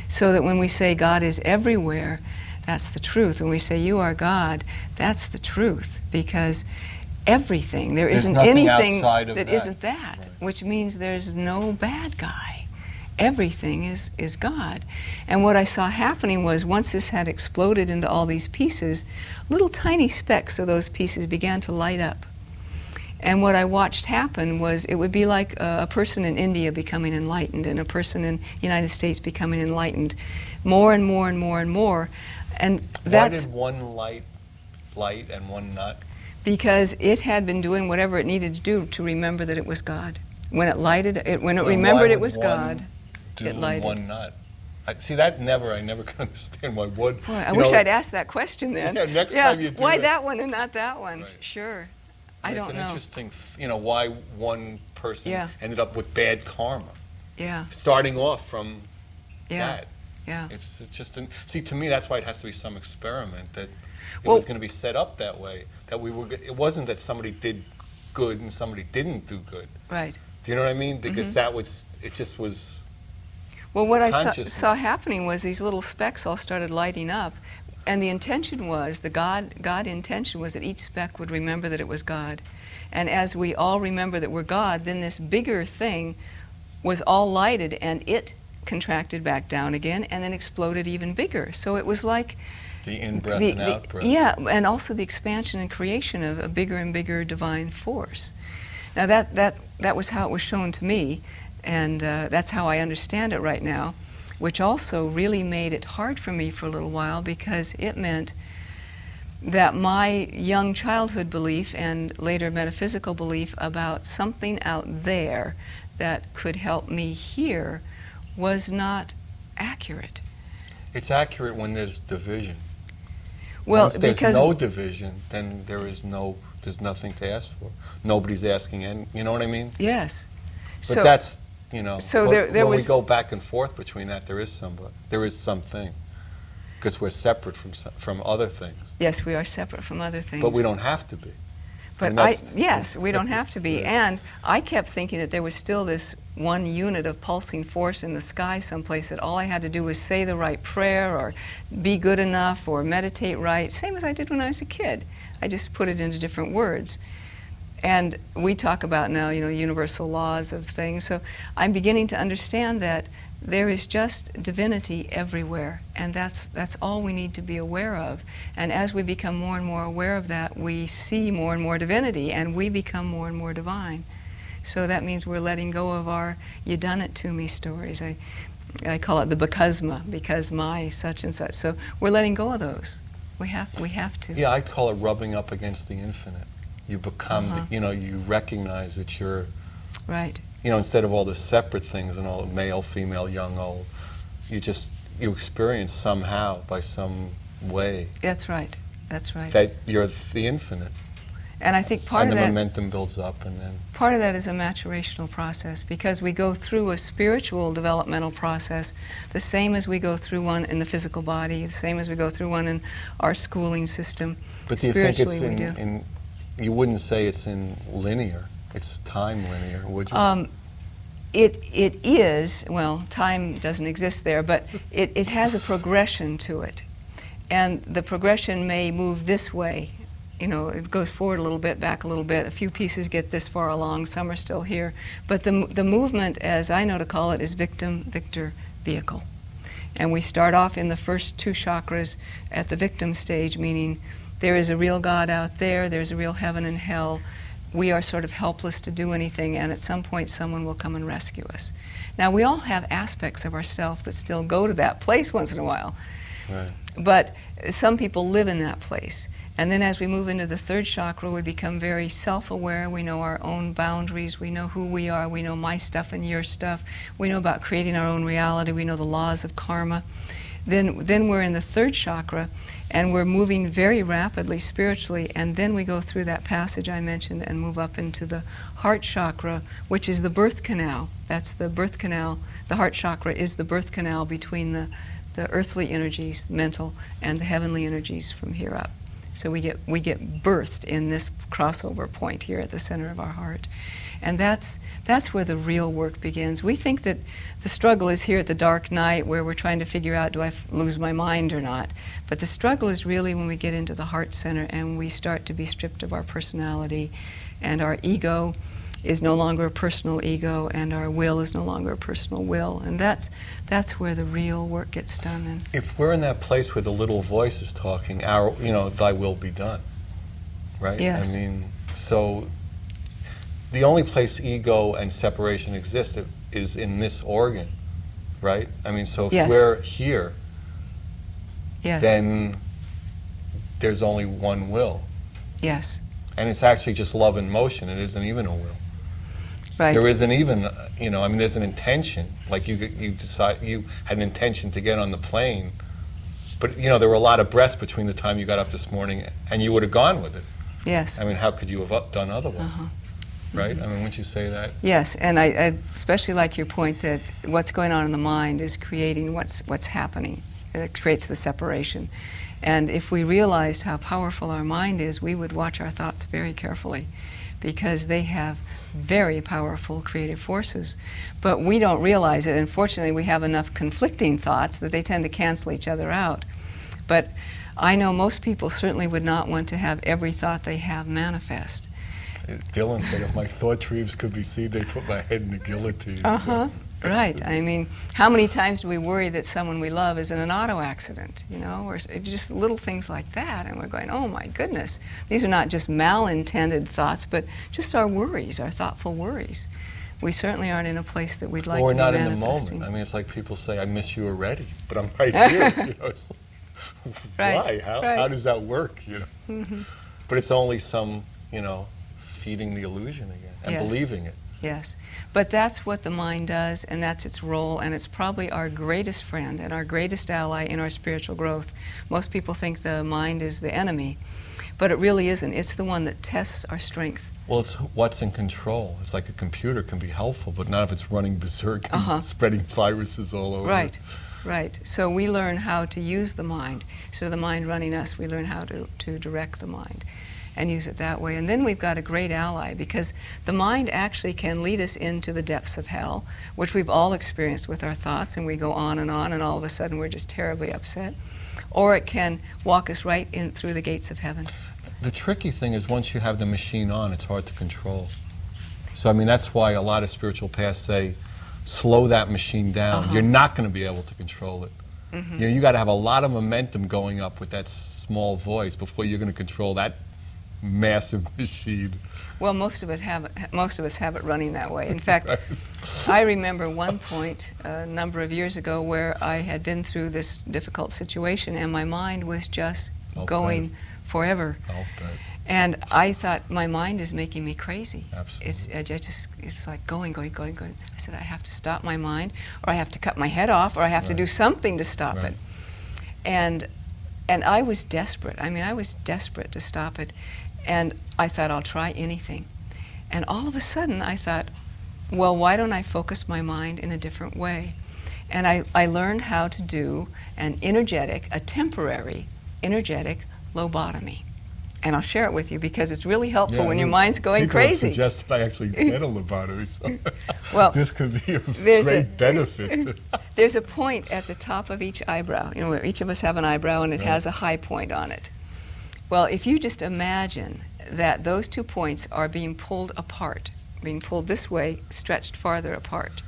So that when we say God is everywhere, that's the truth. When we say you are God, that's the truth. Because everything, there isn't anything that isn't that, right. Which means there's no bad guy. Everything is God. And what I saw happening was, once this had exploded into all these pieces, little tiny specks of those pieces began to light up. And what I watched happen was, it would be like a person in India becoming enlightened and a person in the United States becoming enlightened, more and more and more and more. And why did one light and one not? Because it had been doing whatever it needed to do to remember that it was God. When it lighted, when it remembered it was God, it lighted. One not. See, I never can understand why one. Boy, I wish I'd asked that question then. Yeah, next time you do why that one and not that one? Right. Sure. I don't know. It's an interesting, you know, why one person ended up with bad karma. Yeah. Starting off from that. Yeah. It's just, see, to me, that's why it has to be some experiment that It was going to be set up that way. That it wasn't that somebody did good and somebody didn't do good. Right. Do you know what I mean? Because it just was. Well, what I saw happening was these little specks all started lighting up, and the intention was, the God intention was that each speck would remember that it was God. And as we all remember that we're God, then this bigger thing was all lighted, and it contracted back down again and then exploded even bigger. So it was like the in-breath and out-breath. Yeah, and also the expansion and creation of a bigger and bigger divine force. Now that was how it was shown to me, and that's how I understand it right now, which also really made it hard for me for a little while, because it meant that my young childhood belief and later metaphysical belief about something out there that could help me here was not accurate. It's accurate when there's division. Well, once there's no division, then there's nothing to ask for. Nobody's asking any, you know what I mean? Yes. But so, that's, you know, so when we go back and forth between that, there is something. Because we're separate from other things. Yes, we are separate from other things. But we don't have to be. But yes, we don't have to be. Yeah. And I kept thinking that there was still this one unit of pulsing force in the sky someplace, that all I had to do was say the right prayer or be good enough or meditate right, same as I did when I was a kid. I just put it into different words. And we talk about now, you know, universal laws of things. So I'm beginning to understand that there is just divinity everywhere, and that's all we need to be aware of. And as we become more and more aware of that, we see more and more divinity, and we become more and more divine. So that means we're letting go of our "you done it to me" stories. I call it the because my such and such. So we're letting go of those. We have to. Yeah, I call it rubbing up against the infinite. You become, you know, you recognize that you're. Right. You know, instead of all the separate things and all male, female, young, old, you experience somehow, by some way. That's right. That's right. That you're the infinite. And I think part of that... And the momentum builds up, and then... Part of that is a maturational process, because we go through a spiritual developmental process, the same as we go through one in the physical body, the same as we go through one in our schooling system. But do you think it's in you wouldn't say it's in linear, it's time linear, would you? It is, well, time doesn't exist there, but it has a progression to it. And the progression may move this way. You know, it goes forward a little bit, back a little bit. A few pieces get this far along, some are still here. But the movement, as I know to call it, is victim, victor, vehicle. And we start off in the first two chakras at the victim stage, meaning there is a real God out there, there's a real heaven and hell. We are sort of helpless to do anything, and at some point someone will come and rescue us. Now, we all have aspects of ourselves that still go to that place once in a while. Right. But some people live in that place. And then as we move into the third chakra, we become very self-aware. We know our own boundaries. We know who we are. We know my stuff and your stuff. We know about creating our own reality. We know the laws of karma. Then we're in the third chakra, and we're moving very rapidly spiritually, and then we go through that passage I mentioned and move up into the heart chakra, which is the birth canal. That's the birth canal. The heart chakra is the birth canal between the earthly energies, mental, and the heavenly energies from here up. So we get birthed in this crossover point here at the center of our heart. And that's where the real work begins. We think that the struggle is here at the dark night, where we're trying to figure out, do I lose my mind or not? But the struggle is really when we get into the heart center and we start to be stripped of our personality, and our ego is no longer a personal ego, and our will is no longer a personal will. And that's where the real work gets done. And if we're in that place where the little voice is talking, thy will be done, right? Yes. I mean, so the only place ego and separation exist is in this organ, right? I mean, so if yes. we're here, yes. then there's only one will. Yes. And it's actually just love in motion. It isn't even a will. Right. There isn't even, there's an intention. Like you had an intention to get on the plane, but there were a lot of breaths between the time you got up this morning and you would have gone with it. Yes. I mean, how could you have done otherwise? Uh-huh. Right? I mean, wouldn't you say that? Yes, and I especially like your point that what's going on in the mind is creating what's happening. It creates the separation. And if we realized how powerful our mind is, we would watch our thoughts very carefully, because they have very powerful creative forces. But we don't realize it. Unfortunately, we have enough conflicting thoughts that they tend to cancel each other out. But I know most people certainly would not want to have every thought they have manifest. Dylan said, if my thought trees could be seen, they'd put my head in the guillotine. Uh-huh. Right. I mean, how many times do we worry that someone we love is in an auto accident, you know, or just little things like that, and we're going, oh my goodness, these are not just malintended thoughts, but just our worries, our thoughtful worries. We certainly aren't in a place that we'd like to be Or not in the manifesting. moment. I mean, it's like people say, I miss you already, but I'm right here. You know, it's like, Right. why? How does that work? You know? Mm-hmm. But it's only some, you know, feeding the illusion again and Yes. believing it. Yes, but that's what the mind does, and that's its role, and it's probably our greatest friend and our greatest ally in our spiritual growth. Most people think the mind is the enemy, but it really isn't. It's the one that tests our strength. Well, it's what's in control. It's like a computer can be helpful, but not if it's running berserk and spreading viruses all over. Right, right. So we learn how to use the mind. Instead of the mind running us, we learn how to direct the mind and use it that way. And then we've got a great ally, because the mind actually can lead us into the depths of hell, which we've all experienced with our thoughts, and we go on, and all of a sudden we're just terribly upset. Or it can walk us right in through the gates of heaven. The tricky thing is once you have the machine on, it's hard to control. So, I mean, that's why a lot of spiritual paths say, slow that machine down. You're not going to be able to control it. You know, you got to have a lot of momentum going up with that small voice before you're going to control that massive machine. Well, most of us have it running that way. In fact, I remember one point a number of years ago where I had been through this difficult situation, and my mind was just going forever. And I thought, my mind is making me crazy. Absolutely. It's like going. I said, I have to stop my mind, or I have to cut my head off, or I have to do something to stop it. And I was desperate. I mean, I was desperate to stop it. And I thought, I'll try anything. And all of a sudden, I thought, well, why don't I focus my mind in a different way? And I learned how to do a temporary energetic lobotomy. And I'll share it with you because it's really helpful when your mind's going crazy. People have suggested I actually get a lobotomy, so well, this could be of great benefit. There's a point at the top of each eyebrow. You know, where each of us have an eyebrow, and it has a high point on it. Well, if you just imagine that those 2 points are being pulled apart, being pulled this way, stretched farther apart,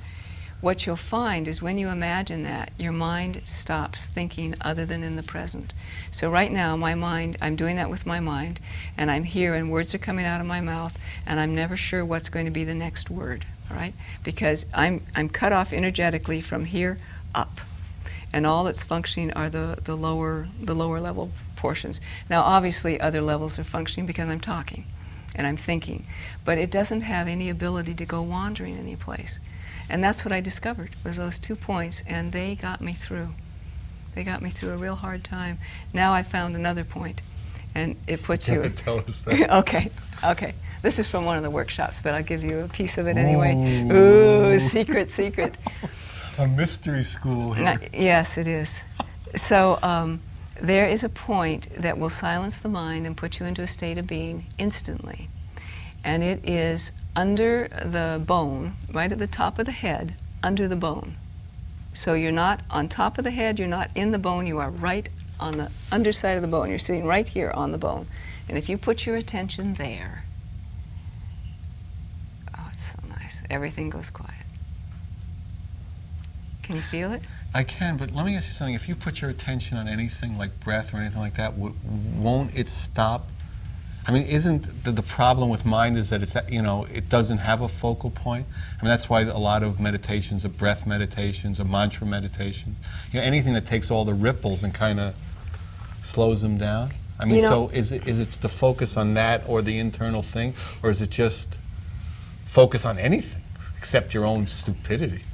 what you'll find is when you imagine that, your mind stops thinking other than in the present. So right now, my mind, I'm doing that with my mind, and I'm here, and words are coming out of my mouth, and I'm never sure what's going to be the next word, all right? Because I'm cut off energetically from here up, and all that's functioning are the lower level portions. Now, obviously, other levels are functioning because I'm talking, and I'm thinking, but it doesn't have any ability to go wandering any place. And that's what I discovered, was those 2 points, and they got me through. They got me through a real hard time. Now I found another point, and it puts you... Tell us that. Okay. This is from one of the workshops, but I'll give you a piece of it anyway. Ooh, secret. A mystery school here. Yes, it is. So there is a point that will silence the mind and put you into a state of being instantly. And it is under the bone, right at the top of the head, under the bone. So you're not on top of the head, you're not in the bone, you are right on the underside of the bone. You're sitting right here on the bone. And if you put your attention there, oh, it's so nice. Everything goes quiet. Can you feel it? I can, but let me ask you something. If you put your attention on anything like breath or anything like that, won't it stop? I mean, isn't the problem with mind is that it's, you know, it doesn't have a focal point? I mean, that's why a lot of meditations are breath meditations, or mantra meditations. You know, anything that takes all the ripples and kind of slows them down. I mean, so is it the focus on that or the internal thing, or is it just focus on anything except your own stupidity?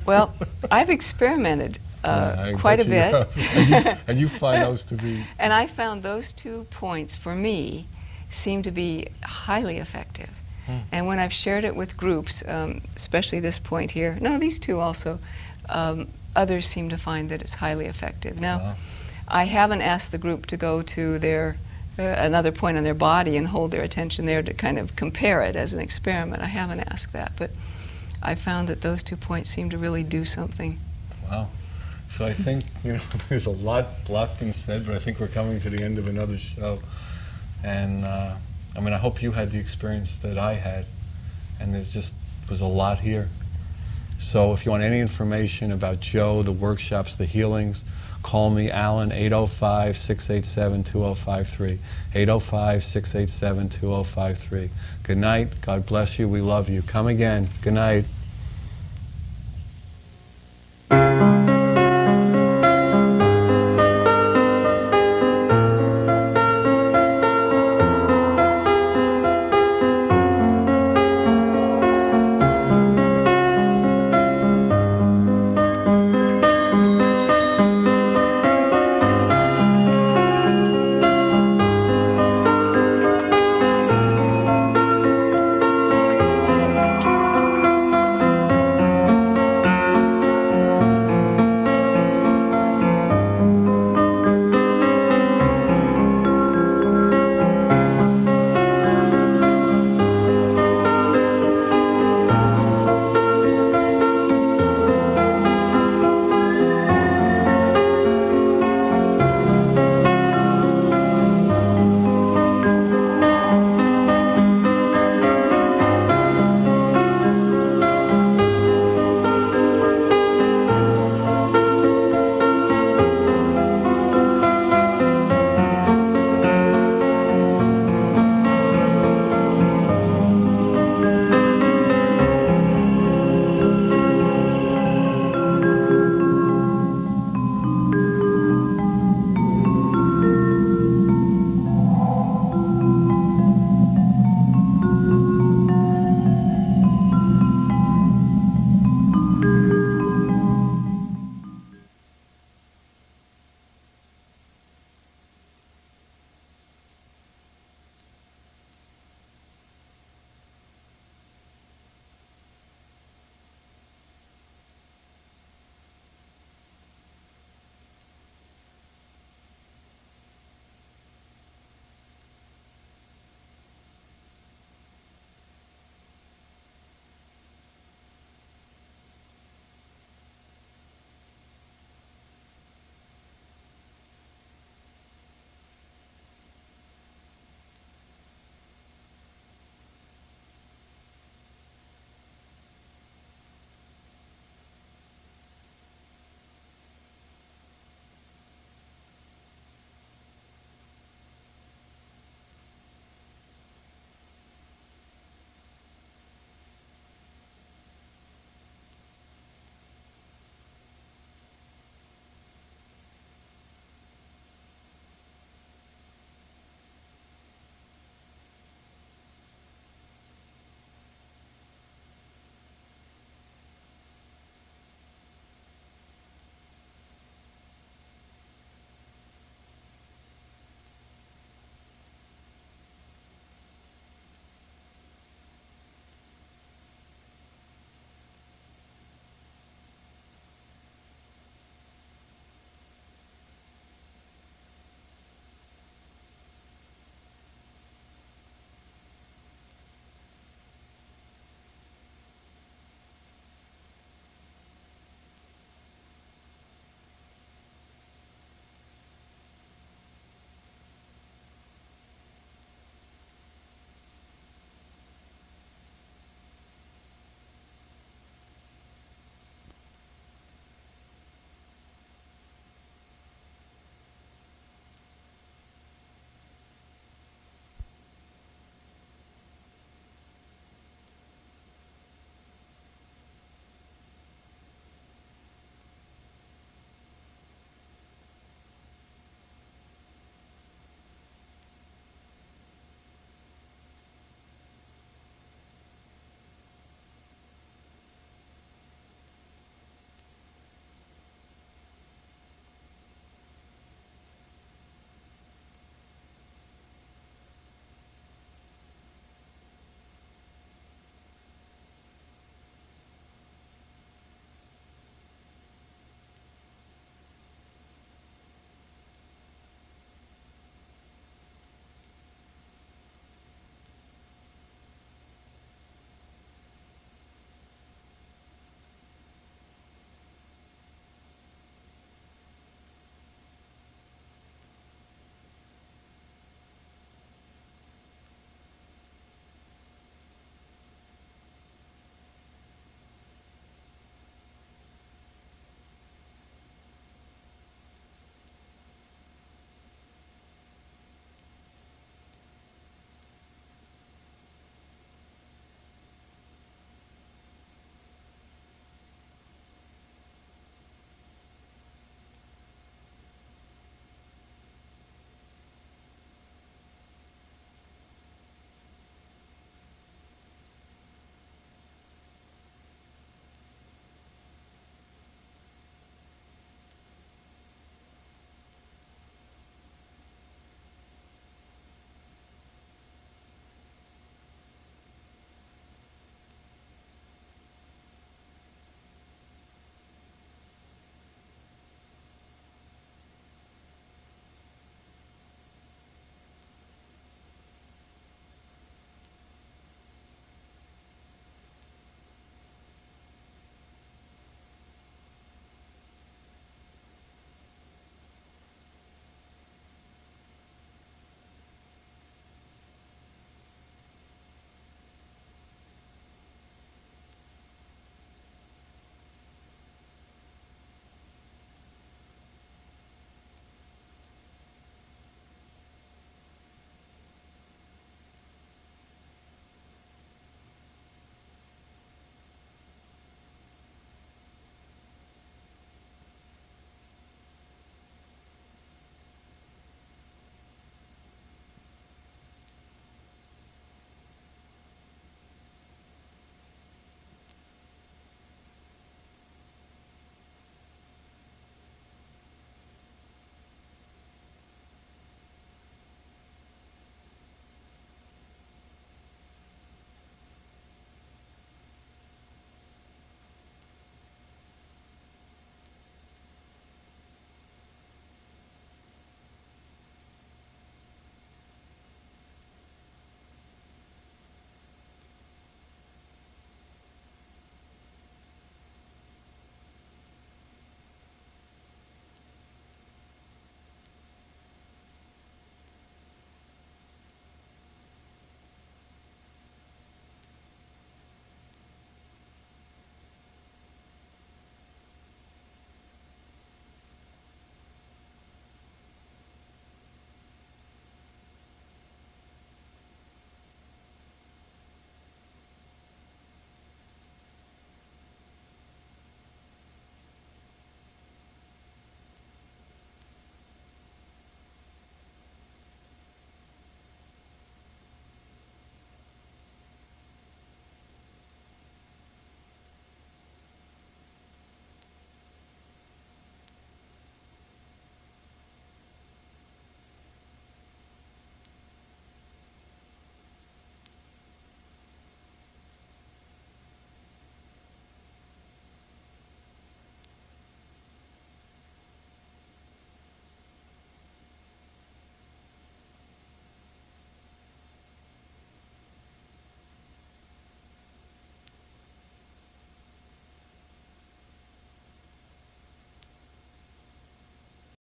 Well, I've experimented quite a bit. And you find those to be... And I found those 2 points, for me, seem to be highly effective. And when I've shared it with groups, especially this point here, no, these 2 also, others seem to find that it's highly effective. Now, I haven't asked the group to go to their another point on their body and hold their attention there to kind of compare it as an experiment. I haven't asked that, but I found that those 2 points seem to really do something. Wow. So I think, there's a lot been said, but I think we're coming to the end of another show. And I hope you had the experience that I had. And there's just was a lot here. So if you want any information about Joe, the workshops, the healings, call me, Alan, 805-687-2053. 805-687-2053. Good night. God bless you. We love you. Come again. Good night.